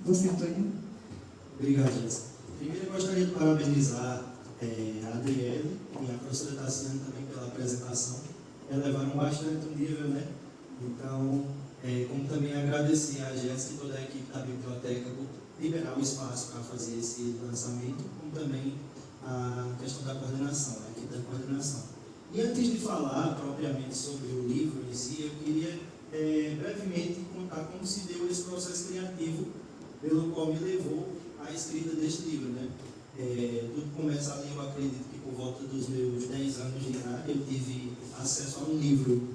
Você, Antônio? Obrigado, Jéssica. Primeiro, eu gostaria de parabenizar a Adriele e a professora Tassiana também pela apresentação. Elevaram bastante o nível, né? Então, como também agradecer a Jéssica e toda a equipe da biblioteca por liberar o espaço para fazer esse lançamento, como também a questão da coordenação, a equipe da coordenação. E antes de falar propriamente sobre o livro em si, eu queria brevemente contar como se deu esse processo criativo pelo qual me levou à escrita deste livro, né? Tudo começa ali, eu acredito que por volta dos meus 10 anos de idade, eu tive acesso a um livro,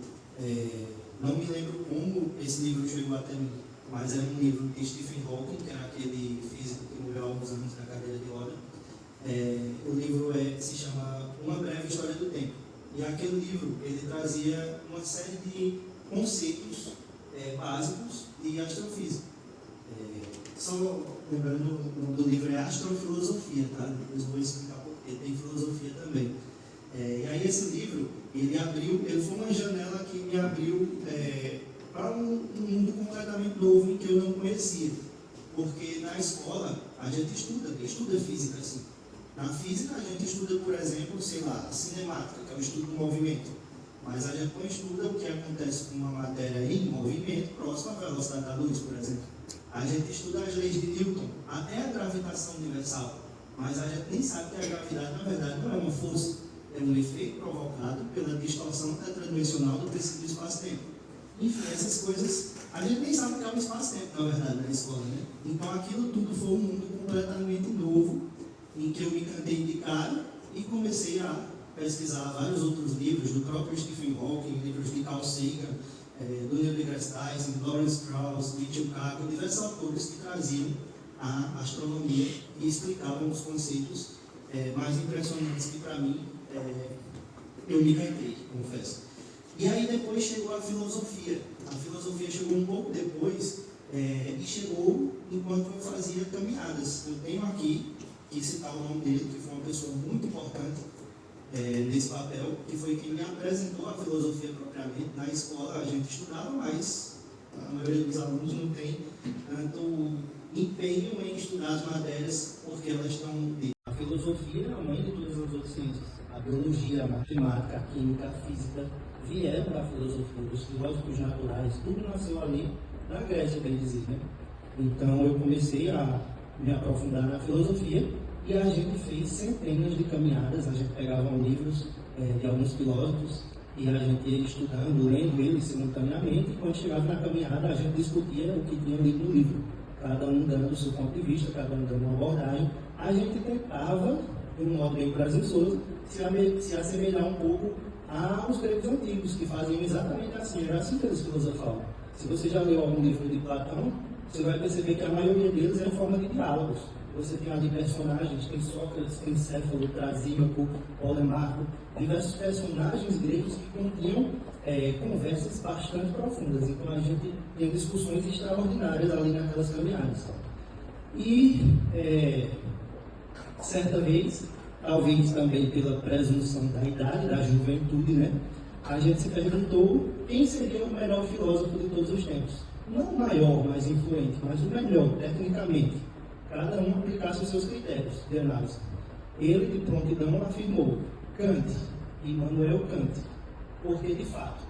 não me lembro como esse livro chegou até mim, mas era um livro de Stephen Hawking, que era aquele físico que morreu há alguns anos na cadeira de roda. O livro se chama Uma Breve História do Tempo. E aquele livro, ele trazia uma série de conceitos básicos de astrofísica. Só lembrando, o nome do livro é Astrofilosofia, tá? Depois eu vou explicar porquê, tem filosofia também. E aí esse livro, ele foi uma janela que me abriu para um mundo completamente novo em que eu não conhecia. Porque na escola a gente estuda física assim. Na física a gente estuda, por exemplo, sei lá, a cinemática, que é o estudo do movimento. Mas a gente não estuda o que acontece com uma matéria em movimento próximo à velocidade da luz, por exemplo. A gente estuda as leis de Newton, até a gravitação universal. Mas a gente nem sabe que a gravidade, na verdade, não é uma força. É um efeito provocado pela distorção tetradimensional do princípio do espaço-tempo. Enfim, essas coisas, a gente nem sabe o que é um espaço-tempo, na verdade, na escola, né? Então aquilo tudo foi um mundo completamente novo, em que eu me encantei de cara e comecei a pesquisar vários outros livros, do próprio Stephen Hawking, livros de Carl Sagan, do Neil deGrasse Tyson, Lawrence Krauss, Michio Kaku, diversos autores que traziam a astronomia e explicavam os conceitos mais impressionantes que, para mim, eu me encantei, confesso. E aí depois chegou a filosofia. A filosofia chegou um pouco depois e chegou enquanto eu fazia caminhadas. Eu tenho aqui que citar o nome dele, que foi uma pessoa muito importante nesse papel, que foi quem me apresentou a filosofia propriamente. Na escola a gente estudava, mas a maioria dos alunos não tem tanto empenho em estudar as matérias, porque elas estão... A filosofia é a mãe de todas as outras ciências. A biologia, a matemática, a química, a física vieram da filosofia, dos filósofos naturais, tudo nasceu ali na Grécia, bem dizer, né? Então eu comecei a me aprofundar na filosofia e a gente fez centenas de caminhadas. A gente pegava livros de alguns filósofos e a gente ia estudando, lendo eles simultaneamente, e quando chegava na caminhada a gente discutia o que tinha lido no livro, cada um dando o seu ponto de vista, cada um dando uma abordagem. A gente tentava, de um modo meio presunçoso, se assemelhar um pouco aos gregos antigos, que faziam exatamente assim, era assim que eles filosofavam. Se você já leu algum livro de Platão, você vai perceber que a maioria deles é em forma de diálogos. Você tem ali personagens, tem Sócrates, tem Céfalo, Trasímaco, Polemarco, diversos personagens gregos que continham conversas bastante profundas. Então a gente tem discussões extraordinárias ali naquelas caminhadas. E certa vez, talvez também pela presunção da idade, da juventude, né, a gente se perguntou quem seria o melhor filósofo de todos os tempos. Não o maior, mais influente, mas o melhor, tecnicamente. Cada um aplicasse os seus critérios de análise. Ele, de prontidão, afirmou Kant, Immanuel Kant, porque, de fato,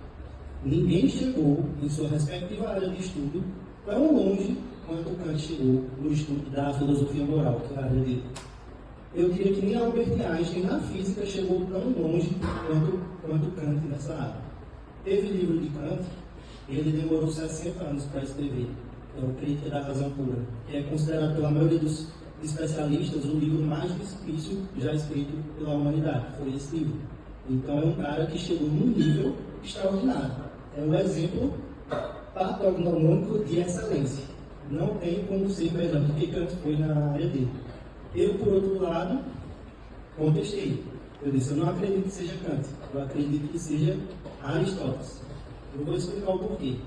ninguém chegou, em sua respectiva área de estudo, tão longe quanto Kant chegou no estudo da filosofia moral, que é a área dele. Eu diria que nem Albert Einstein, na física, chegou tão longe quanto Kant nessa área. Teve livro de Kant, ele demorou 60 anos para escrever. É o Crítica da Razão Pura, que é considerado pela maioria dos especialistas o livro mais difícil já escrito pela humanidade. Foi esse livro. Então é um cara que chegou num nível extraordinário. É um exemplo patognomônico de excelência. Não tem como ser melhor do que Kant foi na área dele. Eu, por outro lado, contestei. Eu disse, eu não acredito que seja Kant, eu acredito que seja Aristóteles. Eu vou explicar o porquê.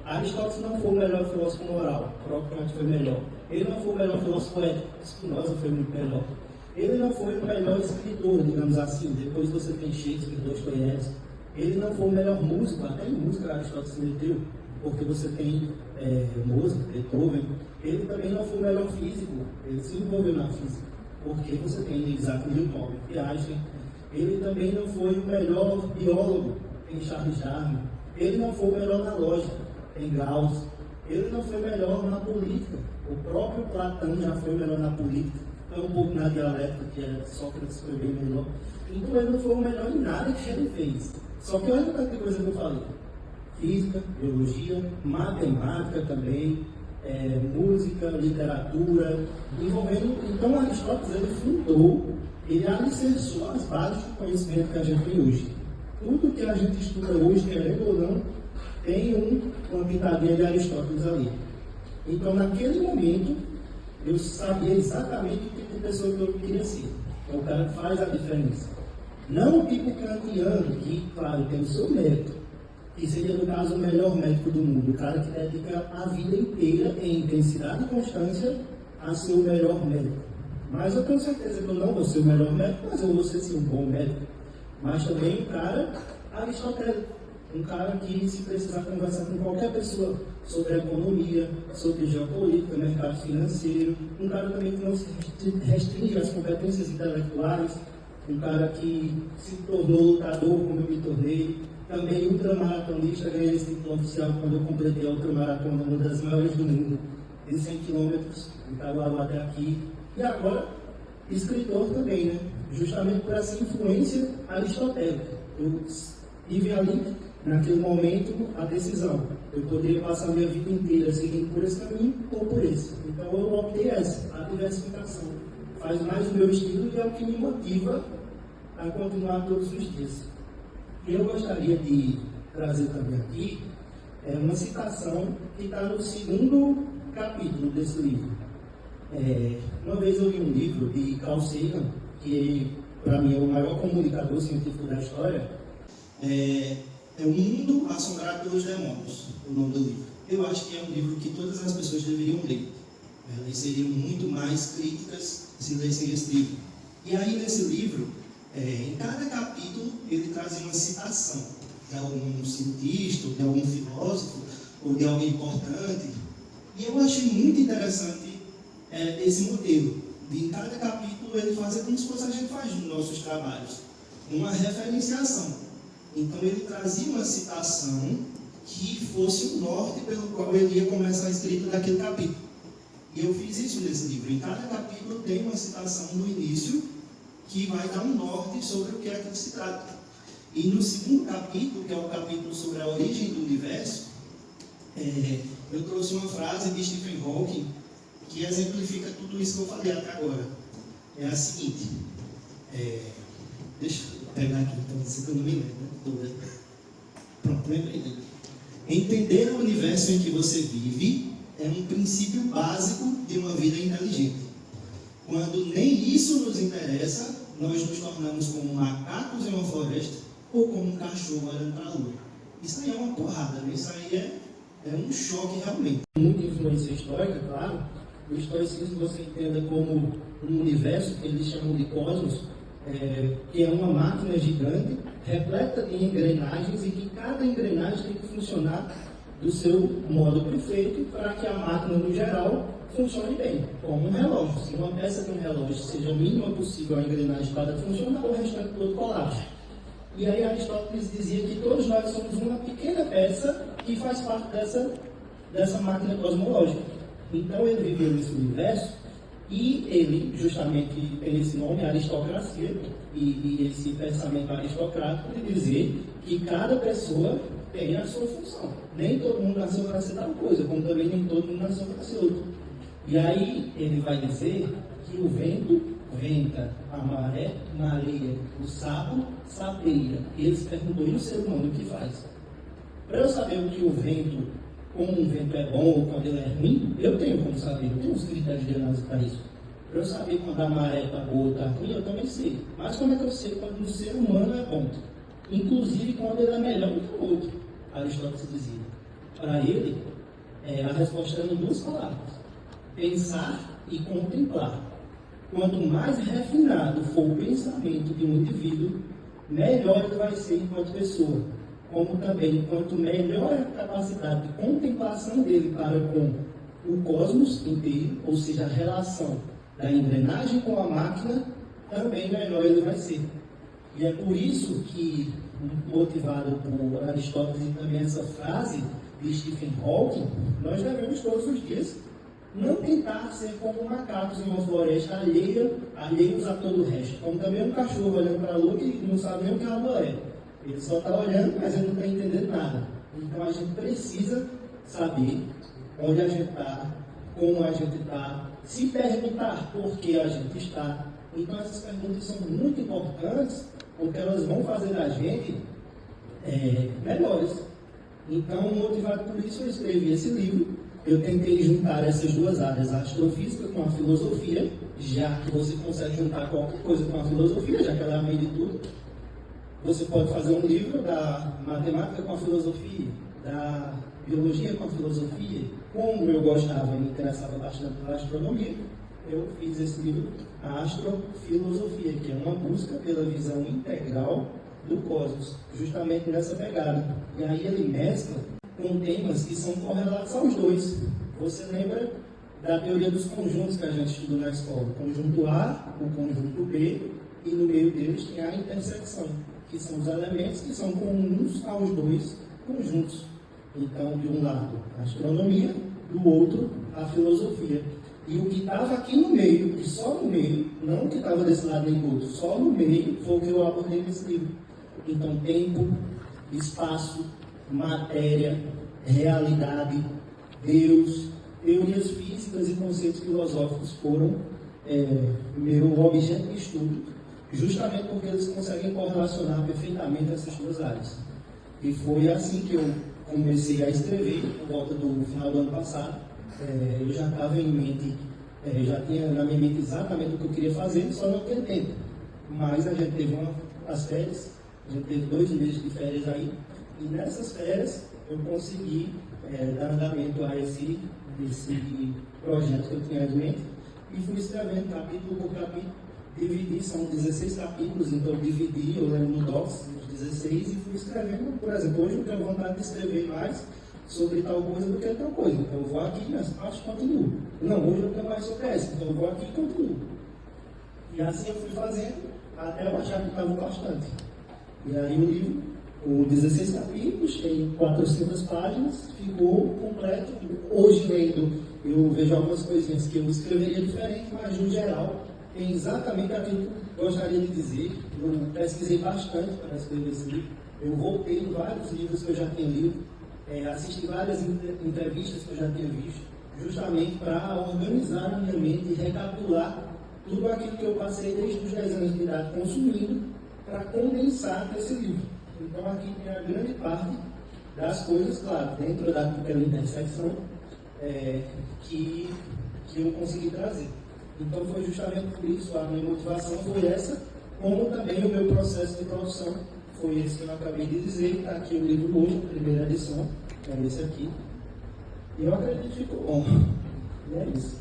Aristóteles não foi o melhor filósofo moral, o próprio Kant foi melhor. Ele não foi o melhor filósofo ético, Spinoza foi muito melhor. Ele não foi o melhor escritor, digamos assim, depois você tem Shakespeare, Dostoiévski. Ele não foi o melhor músico, até em música Aristóteles se meteu. porque você tem Mozart, Beethoven, ele também não foi o melhor físico, ele se envolveu na física, porque você tem Isaac Newton, Piaget, ele também não foi o melhor biólogo, em Charles Darwin, ele não foi o melhor na lógica, em Gauss, ele não foi o melhor na política, o próprio Platão já foi o melhor na política, então um pouco na dialética, que Sócrates foi bem melhor, então ele não foi o melhor em nada que ele fez. Só que olha tanta coisa que eu falei: física, biologia, matemática também, música, literatura, envolvendo. Então Aristóteles ele fundou, ele alicerçou as bases do conhecimento que a gente tem hoje. Tudo que a gente estuda hoje, querendo ou não, tem uma pitadinha de Aristóteles ali. Então naquele momento eu sabia exatamente o tipo de pessoa que eu queria ser. É o cara que faz a diferença. Não o tipo kantiano, que, claro, tem o seu mérito, que seria, no caso, o melhor médico do mundo, o cara que dedica a vida inteira, em intensidade e constância, a ser o melhor médico. Mas eu tenho certeza que eu não vou ser o melhor médico, mas eu vou ser, sim, um bom médico. Mas também um cara aristotélico, um cara que, se precisar conversar com qualquer pessoa sobre economia, sobre geopolítica, mercado financeiro, um cara também que não se restringe às competências intelectuais, um cara que se tornou lutador, como eu me tornei, também ultramaratonista, ganhei esse título oficial quando eu completei a ultramaratona, uma das maiores do mundo, de 100 km, de Caruaru até aqui, e agora escritor também, né? Justamente por essa influência aristotélica. Eu tive ali, naquele momento, a decisão. Eu poderia passar a minha vida inteira seguindo por esse caminho ou por esse. Então eu optei essa, a diversificação. Faz mais o meu estilo e é o que me motiva a continuar todos os dias. E eu gostaria de trazer também aqui uma citação que está no 2º capítulo desse livro. Uma vez eu li um livro de Carl Sagan, que para mim é o maior comunicador científico da história. É O Mundo Assombrado pelos Demônios, o nome do livro. Eu acho que é um livro que todas as pessoas deveriam ler. Elas seriam muito mais críticas se lessem esse livro. E aí, nesse livro, em cada capítulo, ele trazia uma citação de algum cientista, de algum filósofo, ou de alguém importante. E eu achei muito interessante esse modelo. De em cada capítulo, ele fazer como se fosse a gente faz nos nossos trabalhos. Uma referenciação. Então, ele trazia uma citação que fosse o norte pelo qual ele ia começar a escrita daquele capítulo. E eu fiz isso nesse livro. Em cada capítulo tem uma citação no início que vai dar um norte sobre o que é que se trata. E no 2º capítulo, que é o capítulo sobre a origem do universo, eu trouxe uma frase de Stephen Hawking que exemplifica tudo isso que eu falei até agora. É a seguinte, deixa eu pegar aqui, então, isso que eu não me lembro, né? Pronto, lembrei dele. Entender o universo em que você vive é um princípio básico de uma vida inteligente. Quando nem isso nos interessa, nós nos tornamos como macacos em uma floresta ou como um cachorro olhando para a lua. Isso aí é uma porrada, né? Isso aí é um choque realmente. Muita influência histórica, claro. O estoicismo você entenda como um universo que eles chamam de cosmos, que é uma máquina gigante, repleta de engrenagens e que cada engrenagem tem que funcionar do seu modo perfeito para que a máquina, no geral, funcione bem, como um relógio. Se uma peça de um relógio seja a mínima possível a engrenagem para funcionar, o restante todo colapsa. E aí Aristóteles dizia que todos nós somos uma pequena peça que faz parte dessa máquina cosmológica. Então ele viveu nesse universo e ele justamente tem esse nome, aristocracia, e esse pensamento aristocrático de dizer que cada pessoa tem a sua função. Nem todo mundo nasceu para ser tal coisa, como também nem todo mundo nasceu para ser outro. E aí ele vai dizer que o vento venta, a maré mareia, o sapo sapeia. E ele se perguntou, e o ser humano o que faz? Para eu saber o que o vento, como um vento é bom ou quando ele é ruim, eu tenho como saber, eu tenho uns critérios de análise para isso. Para eu saber quando a maré está boa ou está ruim, eu também sei. Mas como é que eu sei quando o ser humano é bom? Inclusive quando ele é melhor do que o outro. Aristóteles dizia. Para ele, a resposta era em 2 palavras: pensar e contemplar. Quanto mais refinado for o pensamento de um indivíduo, melhor ele vai ser enquanto pessoa. como também, quanto melhor é a capacidade de contemplação dele para com o cosmos inteiro, ou seja, a relação da engrenagem com a máquina, também melhor ele vai ser. E é por isso que, motivado por Aristóteles e também essa frase de Stephen Hawking, nós devemos todos os dias não tentar ser como macacos em uma floresta alheios a todo o resto. Como também um cachorro olhando para a lua e não sabe nem o que a lua é. Ele só está olhando, mas ele não está entendendo nada. Então a gente precisa saber onde a gente está, como a gente está, se perguntar por que a gente está. Então essas perguntas são muito importantes, porque elas vão fazer da gente melhores. Então, motivado por isso, eu escrevi esse livro. Eu tentei juntar essas duas áreas, a astrofísica com a filosofia, já que você consegue juntar qualquer coisa com a filosofia, já que ela é a mãe de tudo. Você pode fazer um livro da matemática com a filosofia, da biologia com a filosofia. Como eu gostava e me interessava bastante pela astronomia, eu fiz esse livro, a Astrofilosofia, que é uma busca pela visão integral do cosmos, justamente nessa pegada. E aí ele mescla com temas que são correlatos aos dois. Você lembra da teoria dos conjuntos que a gente estudou na escola? O conjunto A, o conjunto B, e no meio deles tem a intersecção, que são os elementos que são comuns aos dois conjuntos. Então, de um lado, a astronomia, do outro, a filosofia. E o que estava aqui no meio, e só no meio, não o que estava desse lado nem do outro, só no meio foi o que eu abordei nesse livro. Então, tempo, espaço, matéria, realidade, Deus, teorias físicas e conceitos filosóficos foram meu objeto de estudo, justamente porque eles conseguem correlacionar perfeitamente essas duas áreas. E foi assim que eu comecei a escrever, por volta do final do ano passado. Eu já estava em mente, já tinha na minha mente exatamente o que eu queria fazer, só não tinha tempo. Mas a gente teve as férias, a gente teve 2 meses de férias aí, e nessas férias eu consegui dar andamento a esse projeto que eu tinha em mente, e fui escrevendo capítulo por capítulo, dividi, são 16 capítulos, então eu dividi, eu lembro no Docs, os 16, e fui escrevendo. Por exemplo, hoje eu tenho vontade de escrever mais sobre tal coisa do que tal coisa, então eu vou aqui nessa parte e continuo. Não, hoje eu tenho mais sobre essa, então eu vou aqui e continuo. E assim eu fui fazendo, até eu achar que estava bastante. E aí o livro, com 16 capítulos, tem 400 páginas, ficou completo. Hoje lendo, eu vejo algumas coisinhas que eu escreveria diferente, mas no geral tem exatamente aquilo que eu gostaria de dizer. Eu pesquisei bastante para escrever esse livro. Eu voltei em vários livros que eu já tinha lido, assisti várias entrevistas que eu já tinha visto, justamente para organizar a minha mente e recapitular tudo aquilo que eu passei desde os 10 anos de idade consumindo, para condensar esse livro. Então aqui tem a grande parte das coisas, claro, dentro daquela intersecção que eu consegui trazer. Então foi justamente por isso, a minha motivação foi essa, como também o meu processo de produção foi esse que eu acabei de dizer. Está aqui o livro hoje, a primeira edição, que é esse aqui. E eu acredito que ficou bom. E é isso.